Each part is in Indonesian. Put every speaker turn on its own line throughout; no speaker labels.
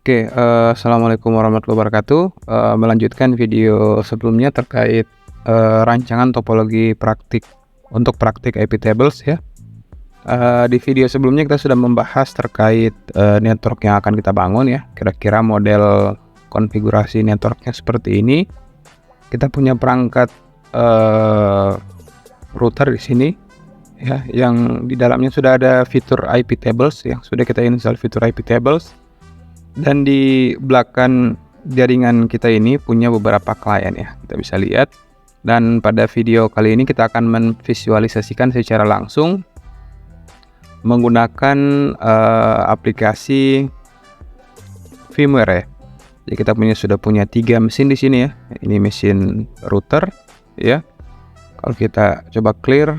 Assalamualaikum warahmatullahi wabarakatuh. Melanjutkan video sebelumnya terkait rancangan topologi praktik untuk praktik IP tables ya. Di video sebelumnya kita sudah membahas terkait network yang akan kita bangun ya. Kira-kira model konfigurasi networknya seperti ini. Kita punya perangkat router di sini ya, yang di dalamnya sudah ada fitur IP tables yang sudah kita install fitur IP tables. Dan di belakang jaringan kita ini punya beberapa klien ya, kita bisa lihat. Dan pada video kali ini kita akan memvisualisasikan secara langsung menggunakan aplikasi firmware ya. Jadi kita sudah punya 3 mesin di sini ya. Ini mesin router ya. Kalau kita coba clear,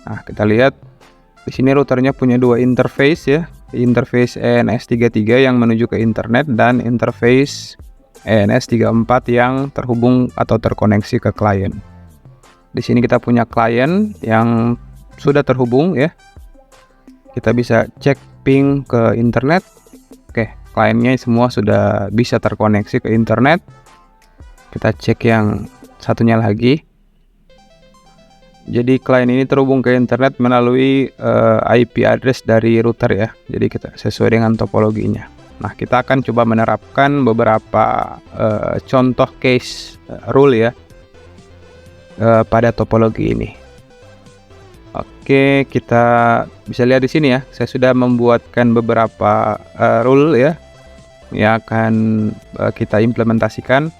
nah kita lihat di sini routernya punya 2 interface ya. Interface ENS33 yang menuju ke internet dan interface ENS34 yang terhubung atau terkoneksi ke klien. Di sini kita punya klien yang sudah terhubung ya. Kita bisa cek ping ke internet. Oke, kliennya semua sudah bisa terkoneksi ke internet. Kita cek yang satunya lagi. Jadi klien ini terhubung ke internet melalui IP address dari router ya. Jadi kita sesuai dengan topologinya. Nah, kita akan coba menerapkan beberapa contoh case rule ya pada topologi ini. Oke, kita bisa lihat di sini ya. Saya sudah membuatkan beberapa rule ya yang akan kita implementasikan.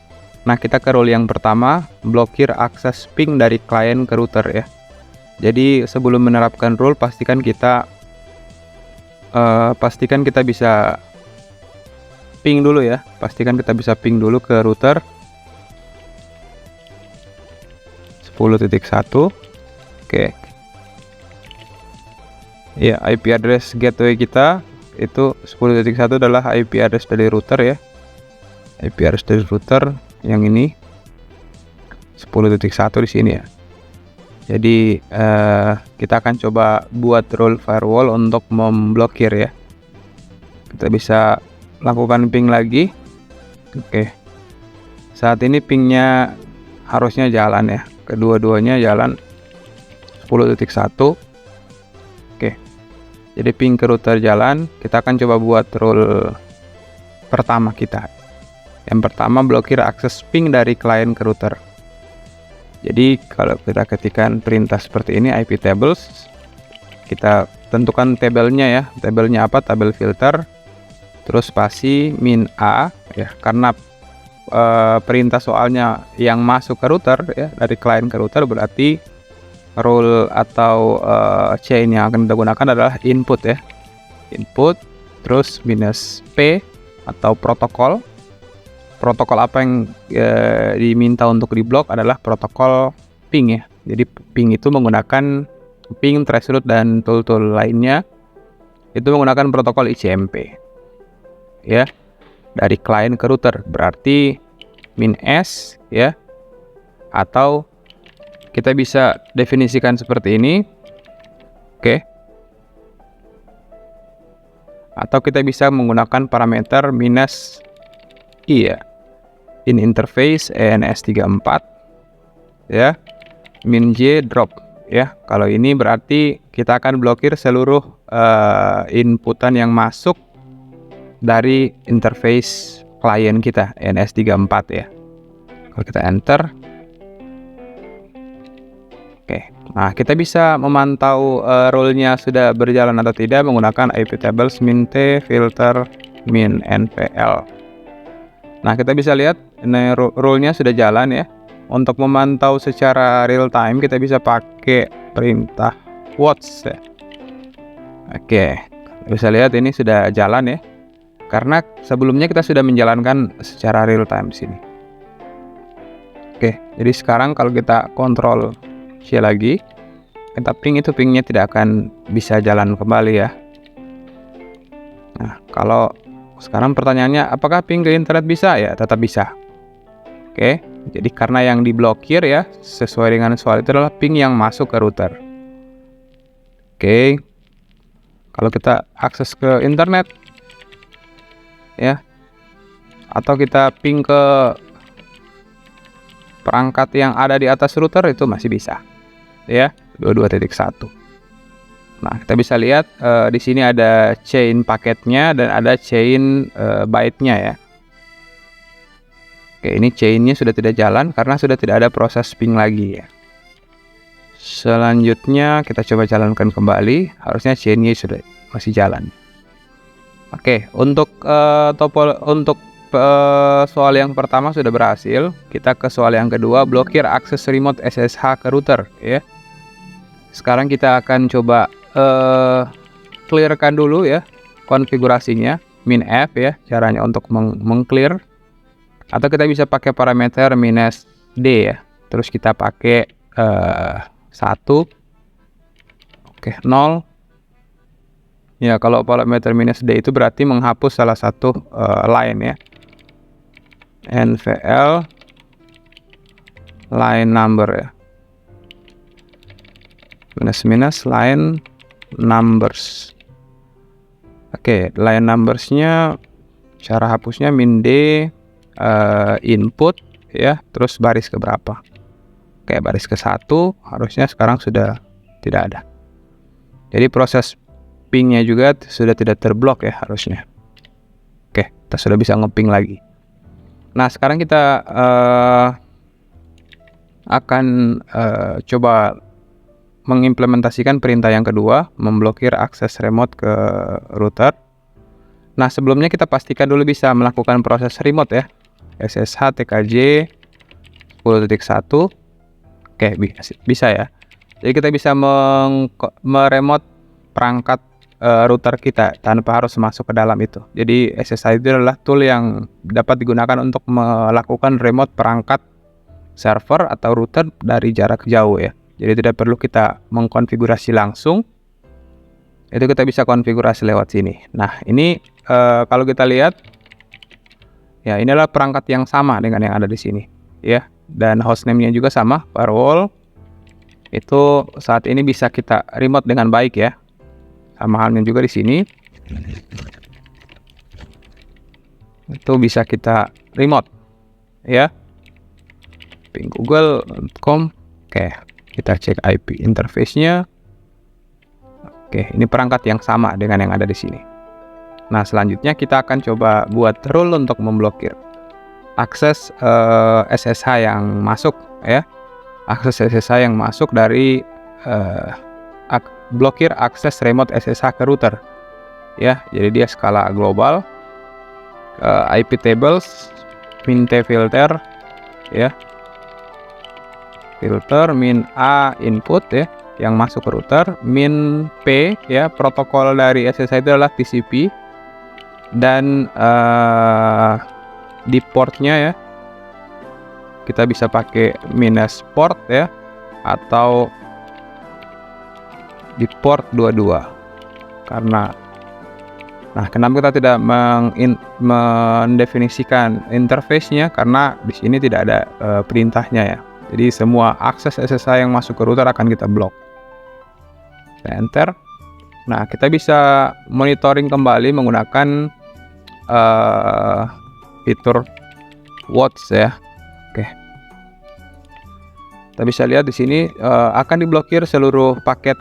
Nah, kita ke rule yang pertama, blokir akses ping dari klien ke router ya. Jadi sebelum menerapkan rule, pastikan kita bisa ping dulu ya. Pastikan kita bisa ping dulu ke router 10.1. Oke. Ya, IP address gateway kita itu 10.1 adalah IP address dari router ya. IP address dari router yang ini 10.1 di sini ya. Jadi kita akan coba buat rule firewall untuk memblokir ya. Kita bisa lakukan ping lagi. Oke. Saat ini pingnya harusnya jalan ya. Kedua-duanya jalan 10.1. Oke. Jadi ping ke router jalan. Kita akan coba buat rule pertama kita. Yang pertama, blokir akses ping dari klien ke router. Jadi kalau kita ketikkan perintah seperti ini, IP tables, kita tentukan tabelnya ya. Tabelnya apa? Tabel filter, terus spasi min A ya, karena perintah soalnya yang masuk ke router ya, dari klien ke router, berarti rule atau chain yang akan kita gunakan adalah input ya. Input, terus minus P atau protokol. Protokol apa yang diminta untuk diblok adalah protokol ping ya. Jadi ping itu menggunakan ping, traceroute, dan tool-tool lainnya itu menggunakan protokol ICMP ya, dari klien ke router. Berarti min S ya, atau kita bisa definisikan seperti ini. Oke. Atau kita bisa menggunakan parameter minus I ya, in interface ENS34 ya, min J drop ya. Kalau ini berarti kita akan blokir seluruh inputan yang masuk dari interface klien kita ENS34 ya. Kalau kita enter, oke. Nah, kita bisa memantau rule-nya sudah berjalan atau tidak menggunakan IP tables min T filter min NPL. Nah, kita bisa lihat ini rule-nya sudah jalan ya. Untuk memantau secara real time kita bisa pakai perintah watch ya. Oke, bisa lihat ini sudah jalan ya. Karena sebelumnya kita sudah menjalankan secara real time di sini. Oke, jadi sekarang kalau kita kontrol C lagi, kita ping, itu pingnya tidak akan bisa jalan kembali ya. Nah, kalau sekarang pertanyaannya, apakah ping ke internet bisa? Ya, tetap bisa. Oke, jadi karena yang diblokir ya, sesuai dengan soal itu adalah ping yang masuk ke router. Oke, kalau kita akses ke internet ya, atau kita ping ke perangkat yang ada di atas router, itu masih bisa ya, 22.1. Nah, kita bisa lihat di sini ada chain paketnya dan ada chain byte-nya ya. Oke, ini chain-nya sudah tidak jalan karena sudah tidak ada proses ping lagi ya. Selanjutnya kita coba jalankan kembali, harusnya chain-nya sudah masih jalan. Oke, untuk soal yang pertama sudah berhasil. Kita ke soal yang kedua, blokir akses remote SSH ke router ya. Sekarang kita akan coba clearkan dulu ya konfigurasinya, min F ya, caranya untuk mengclear. Atau kita bisa pakai parameter -d ya. Terus kita pakai 1, oke, 0. Ya, kalau parameter -d itu berarti menghapus salah satu line ya. NVL line number ya. Minus line numbers. Oke, line numbersnya cara hapusnya -d input ya, terus baris ke berapa. Oke, baris ke 1 harusnya sekarang sudah tidak ada. Jadi proses pingnya juga sudah tidak terblok ya harusnya. Oke, kita sudah bisa ngeping lagi. Nah, sekarang kita akan coba mengimplementasikan perintah yang kedua, memblokir akses remote ke router. Nah, sebelumnya kita pastikan dulu bisa melakukan proses remote ya. SSH TKJ 10.1. Oke, bisa ya. Jadi kita bisa meremote perangkat router kita tanpa harus masuk ke dalam itu. Jadi SSH itu adalah tool yang dapat digunakan untuk melakukan remote perangkat server atau router dari jarak jauh ya. Jadi tidak perlu kita mengkonfigurasi langsung. Itu kita bisa konfigurasi lewat sini. Nah, ini kalau kita lihat ya, inilah perangkat yang sama dengan yang ada di sini ya. Dan hostname-nya juga sama, firewall. Itu saat ini bisa kita remote dengan baik ya. Sama halnya juga di sini. Itu bisa kita remote ya. Ping google.com. Oke, kita cek IP interface-nya. Oke, ini perangkat yang sama dengan yang ada di sini. Nah, selanjutnya kita akan coba buat rule untuk memblokir akses SSH yang masuk ya. Akses SSH yang masuk dari blokir akses remote SSH ke router ya. Jadi dia skala global, IP tables, min T filter ya, filter min A input ya yang masuk ke router, min P ya, protokol dari SSH itu adalah TCP, dan di portnya ya kita bisa pakai minus port ya, atau di port 22. Karena kenapa kita tidak mendefinisikan interface-nya? Karena di sini tidak ada perintahnya ya. Jadi semua akses SSH yang masuk ke router akan kita blok. Enter. Nah, kita bisa monitoring kembali menggunakan fitur watch ya. Oke. Kita bisa lihat di sini akan diblokir seluruh paket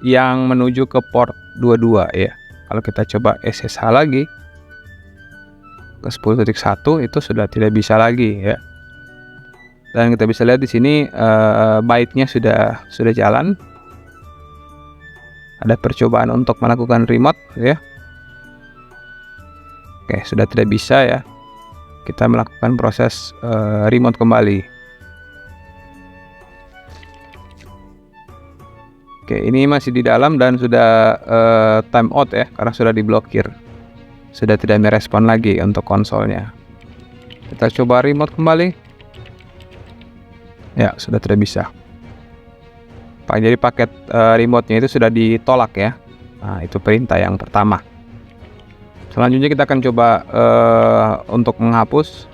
yang menuju ke port 22 ya. Kalau kita coba SSH lagi ke 10.1 itu sudah tidak bisa lagi ya. Dan kita bisa lihat di sini byte-nya sudah jalan. Ada percobaan untuk melakukan remote ya. Oke, sudah tidak bisa ya. Kita melakukan proses remote kembali. Oke, ini masih di dalam dan sudah time out ya, karena sudah diblokir. Sudah tidak merespon lagi untuk konsolnya. Kita coba remote kembali. Ya, sudah tidak bisa. Jadi paket remote-nya itu sudah ditolak ya. Nah, itu perintah yang pertama. Selanjutnya kita akan coba untuk menghapus.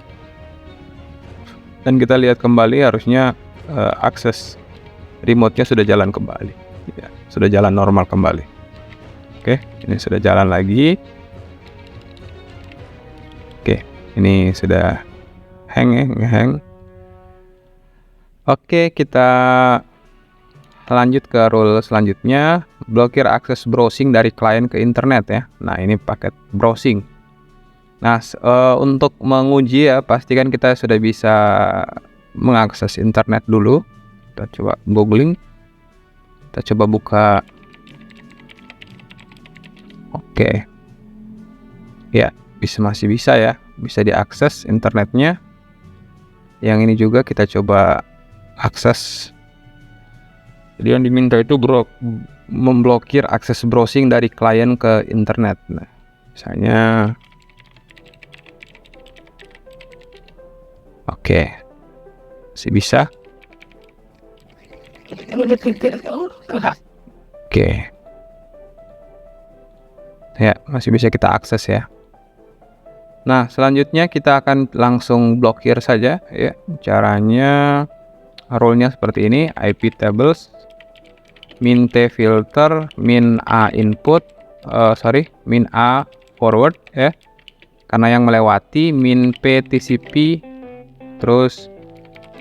Dan kita lihat kembali harusnya akses remote-nya sudah jalan kembali. Ya, sudah jalan normal kembali. Oke, ini sudah jalan lagi. Oke, Ini sudah hang ya, ngehang. Oke, kita lanjut ke rule selanjutnya, blokir akses browsing dari klien ke internet ya. Nah, ini paket browsing. Nah, untuk menguji ya, pastikan kita sudah bisa mengakses internet dulu. Kita coba googling, kita coba buka. Oke, ya masih bisa ya, bisa diakses internetnya. Yang ini juga kita coba akses. Jadi yang diminta itu memblokir akses browsing dari klien ke internet. Nah, misalnya oke, masih bisa. Oke, ya masih bisa kita akses ya. Nah, selanjutnya kita akan langsung blokir saja ya. Caranya rule-nya seperti ini, IP tables, min T filter, min A input, min A forward ya. Karena yang melewati, min P TCP, terus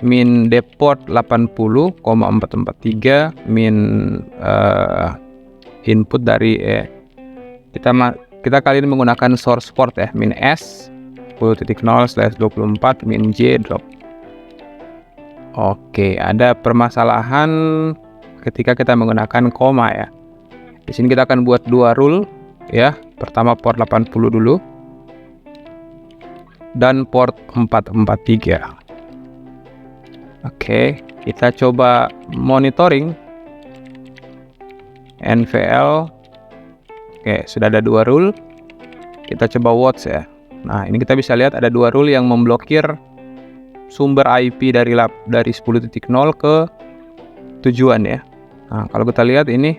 min deport 80,443, min input dari kita kali ini menggunakan source port ya, min S 10.0/24 min J drop. Oke, ada permasalahan ketika kita menggunakan koma ya. Di sini kita akan buat dua rule ya. Pertama port 80 dulu dan port 443. Oke, kita coba monitoring NVL. Oke, sudah ada dua rule. Kita coba watch ya. Nah, ini kita bisa lihat ada dua rule yang memblokir sumber IP dari 10.0 ke tujuan ya. Nah, kalau kita lihat ini,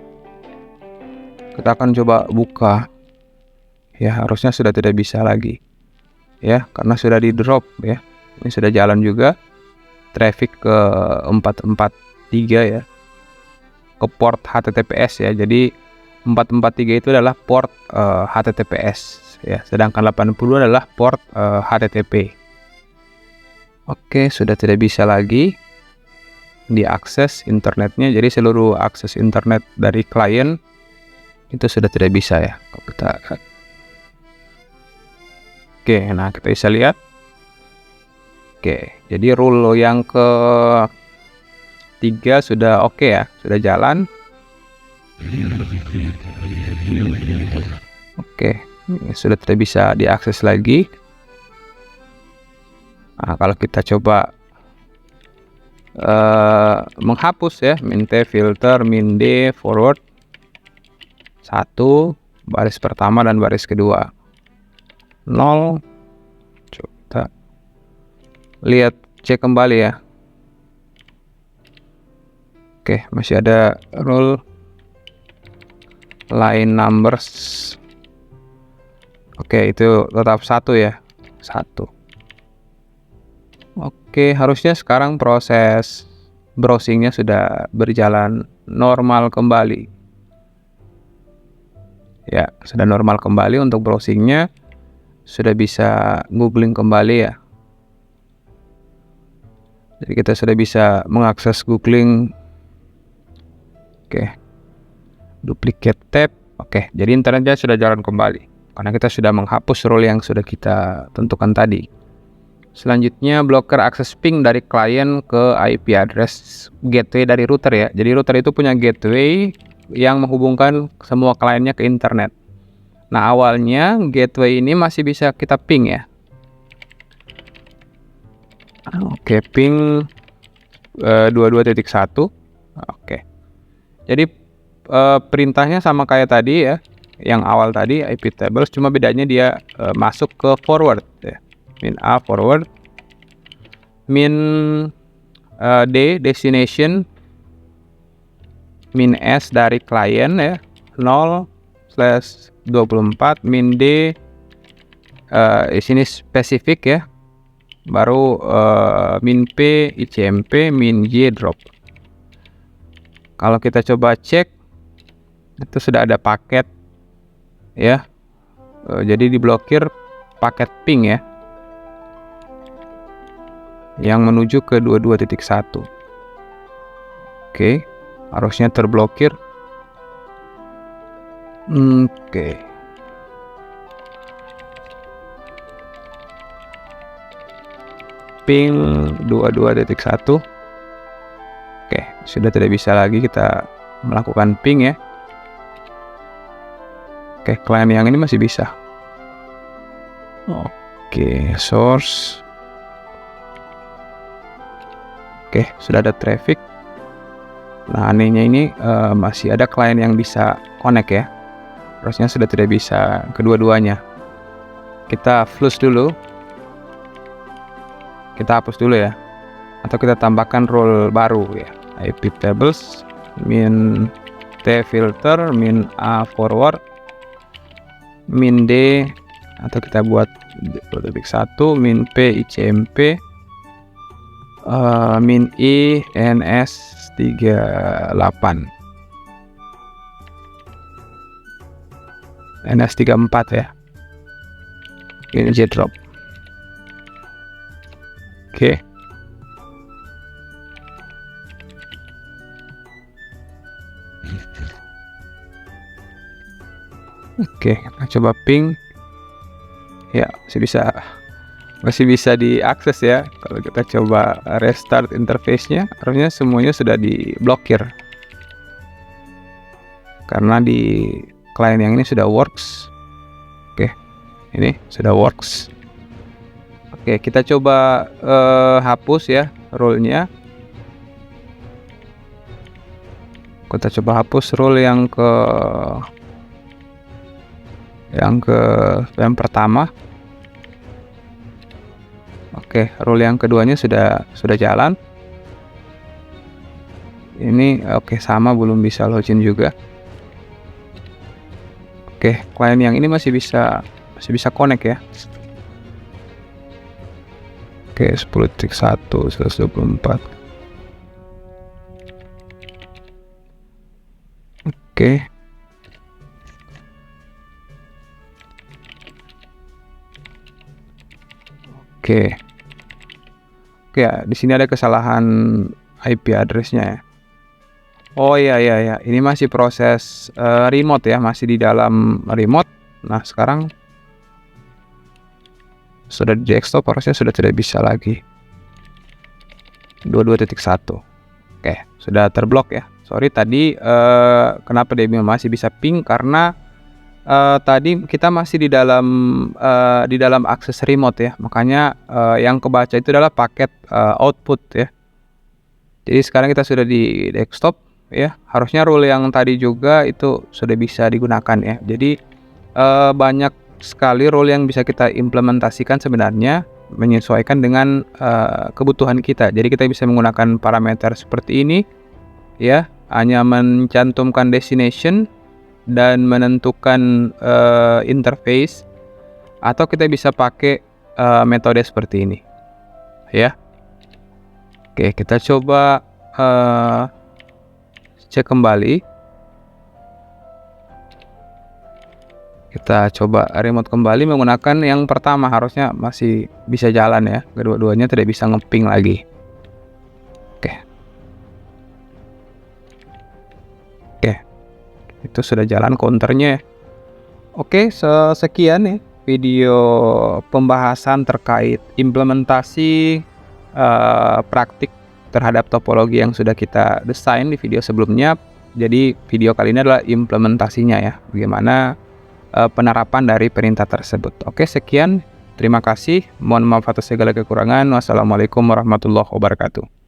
kita akan coba buka. Ya, harusnya sudah tidak bisa lagi. Ya, karena sudah di drop ya. Ini sudah jalan juga. Traffic ke 443 ya. Ke port HTTPS ya. Jadi 443 itu adalah port HTTPS ya. Sedangkan 80 adalah port HTTP. Oke, sudah tidak bisa lagi diakses internetnya. Jadi seluruh akses internet dari klien itu sudah tidak bisa ya. Oke, nah kita bisa lihat. Oke, jadi rule yang ke-3 sudah oke ya, sudah jalan. Oke, sudah tidak bisa diakses lagi. Nah, kalau kita coba menghapus ya, min T filter, min D forward 1, baris pertama dan baris kedua 0. Coba lihat, cek kembali ya. Oke, masih ada rule line numbers. Oke, itu tetap 1 ya, 1. Oke, harusnya sekarang proses browsingnya sudah berjalan normal kembali. Ya, sudah normal kembali untuk browsingnya. Sudah bisa googling kembali ya. Jadi kita sudah bisa mengakses googling. Oke, duplicate tab. Oke, jadi internetnya sudah jalan kembali karena kita sudah menghapus rule yang sudah kita tentukan tadi. Selanjutnya, blocker akses ping dari klien ke IP address gateway dari router ya. Jadi router itu punya gateway yang menghubungkan semua kliennya ke internet. Nah, awalnya gateway ini masih bisa kita ping ya. Oke, ping 22.1. Oke. Jadi perintahnya sama kayak tadi ya, yang awal tadi IP tables, cuma bedanya dia masuk ke forward ya. Min A forward, min D destination, min S dari klien ya 0/24, min D di sini spesifik ya, baru min P ICMP, min Y drop. Kalau kita coba cek, itu sudah ada paket ya, jadi diblokir paket ping ya. yang menuju ke 22.1. Oke, harusnya terblokir. Oke. Ping 22.1. Oke, sudah tidak bisa lagi kita melakukan ping ya. Oke, klien yang ini masih bisa. Oke, source. Oke, sudah ada traffic. Nah, anehnya ini masih ada klien yang bisa connect ya. Harusnya sudah tidak bisa kedua-duanya. Kita flush dulu. Kita hapus dulu ya. Atau kita tambahkan role baru ya. IP tables min T filter min A forward min D, atau kita buat 1 min P ICMP min I NS 38 NS 34 ya. Ini J drop. Oke. Oke, kita coba ping. Ya, masih bisa diakses ya. Kalau kita coba restart interface-nya, harusnya semuanya sudah diblokir. Karena di klien yang ini sudah works. Oke, ini sudah works. Oke, kita coba hapus ya role-nya. Kita coba hapus role yang pertama. Oke, role yang keduanya sudah jalan. Ini oke, sama, belum bisa login juga. Oke, klien yang ini masih bisa connect ya. Oke, 10.1 124. Oke. Oke. Oke ya, di sini ada kesalahan IP address-nya ya. Oh iya, ini masih proses remote ya, masih di dalam remote. Nah, sekarang sudah di desktop, harusnya sudah tidak bisa lagi. 22.1. Oke, sudah terblok ya. Sorry tadi kenapa dia masih bisa ping, karena tadi kita masih di dalam akses remote ya, makanya yang kebaca itu adalah paket output ya. Jadi sekarang kita sudah di desktop ya, harusnya rule yang tadi juga itu sudah bisa digunakan ya. Jadi banyak sekali rule yang bisa kita implementasikan sebenarnya, menyesuaikan dengan kebutuhan kita. Jadi kita bisa menggunakan parameter seperti ini ya, hanya mencantumkan destination dan menentukan interface, atau kita bisa pakai metode seperti ini ya. Oke, kita coba cek kembali. Kita coba remote kembali menggunakan yang pertama, harusnya masih bisa jalan ya. Kedua-duanya tidak bisa ngeping lagi. Oke, itu sudah jalan counternya. Oke, sekian ya video pembahasan terkait implementasi praktik terhadap topologi yang sudah kita desain di video sebelumnya. Jadi video kali ini adalah implementasinya ya, bagaimana penerapan dari perintah tersebut. Oke, sekian, terima kasih, mohon maaf atas segala kekurangan. Wassalamualaikum warahmatullahi wabarakatuh.